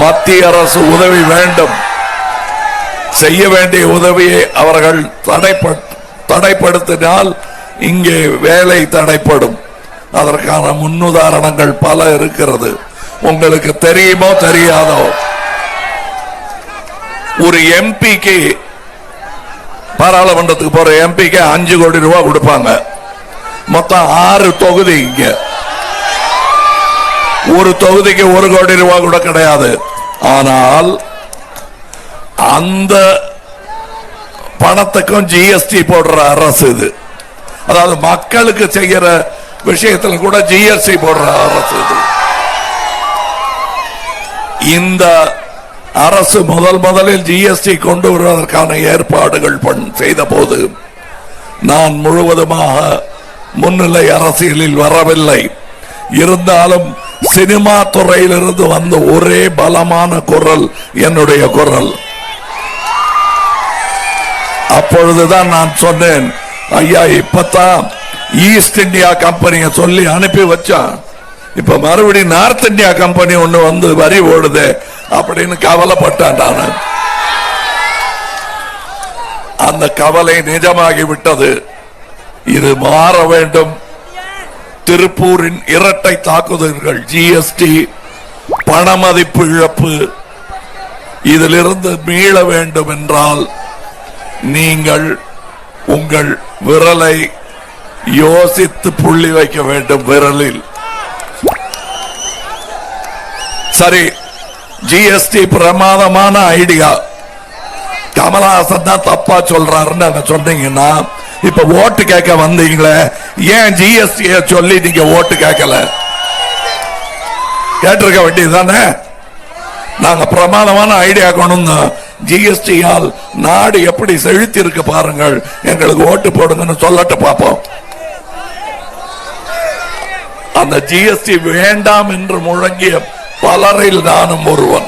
மத்திய அரசு உதவி வேண்டும். செய்ய வேண்டிய உதவியை அவர்கள் தடைப்படுத்தினால் இங்கே வேலை தடைப்படும். அதற்கான முன்னுதாரணங்கள் பல இருக்கிறது. உங்களுக்கு தெரியுமோ தெரியாதோ, ஒரு எம்பிக்கு, பாராளுமன்றத்துக்கு போற எம்பிக்கு 5 கோடி ரூபாய் கொடுப்பாங்க. மொத்தம் 6 தொகுதி. இங்க ஒரு தொகுதிக்கு 1 கோடி ரூபாய் கூட கிடையாது. ஆனால் அந்த பணத்துக்கும் ஜிஎஸ்டி போடுற அரசு இது. அதாவது மக்களுக்கு செய்யற விஷயத்தில் கூட ஜிஎஸ்டி போடுற அரசு இது. இந்த அரசு முதலில் ஜிஎஸ்டி கொண்டு வருவதற்கான ஏற்பாடுகள் செய்த போது நான் முழுவதுமாக முன்னிலை அரசியலில் வரவில்லை. இருந்தாலும் சினிமா துறையிலிருந்து வந்த ஒரே பலமான குரல் என்னுடைய குரல். அப்பொழுதுதான் நான் சொன்னேன், ஐயா இப்பதான் ஈஸ்ட் இந்தியா கம்பெனியை சொல்லி அனுப்பி வச்சான், இப்ப மறுபடியும் நார்த் இந்தியா கம்பெனி ஒண்ணு வந்து வரி ஓடுது அப்படின்னு கவலைப்பட்டான். நான் அந்த கவலை நிஜமாகி விட்டது. இது மாற வேண்டும். திருப்பூரின் இரட்டை தாக்குதல்கள், ஜிஎஸ்டி, பணமதிப்பு இழப்பு, இதிலிருந்து மீள வேண்டும் என்றால் நீங்கள் உங்கள் விரலை யோசித்து புள்ளி வைக்க வேண்டும். விரலில் சரி, ஜிஎஸ்டி பிரமாதமான ஐடியா, கமலஹாசன் தான் தப்பா சொல்றாருன்னு சொன்னீங்கன்னா, இப்ப ஓட்டு கேட்க வந்தீங்களே, ஏன் ஜிஎஸ்டி சொல்லி நீங்க ஓட்டு கேட்கல? கேட்டிருக்க வேண்டியதுதானே. நாங்க பிரமாதமான ஐடியா கொண்டு ஜிஎஸ்டியால் நாடு எப்படி செழித்து இருக்கு பாருங்கள், எங்களுக்கு ஓட்டு போடுங்கன்னு சொல்லட்டு பார்ப்போம். அந்த ஜிஎஸ்டி வேண்டாம் என்று முழங்கிய பலரில் நானும் ஒருவன்.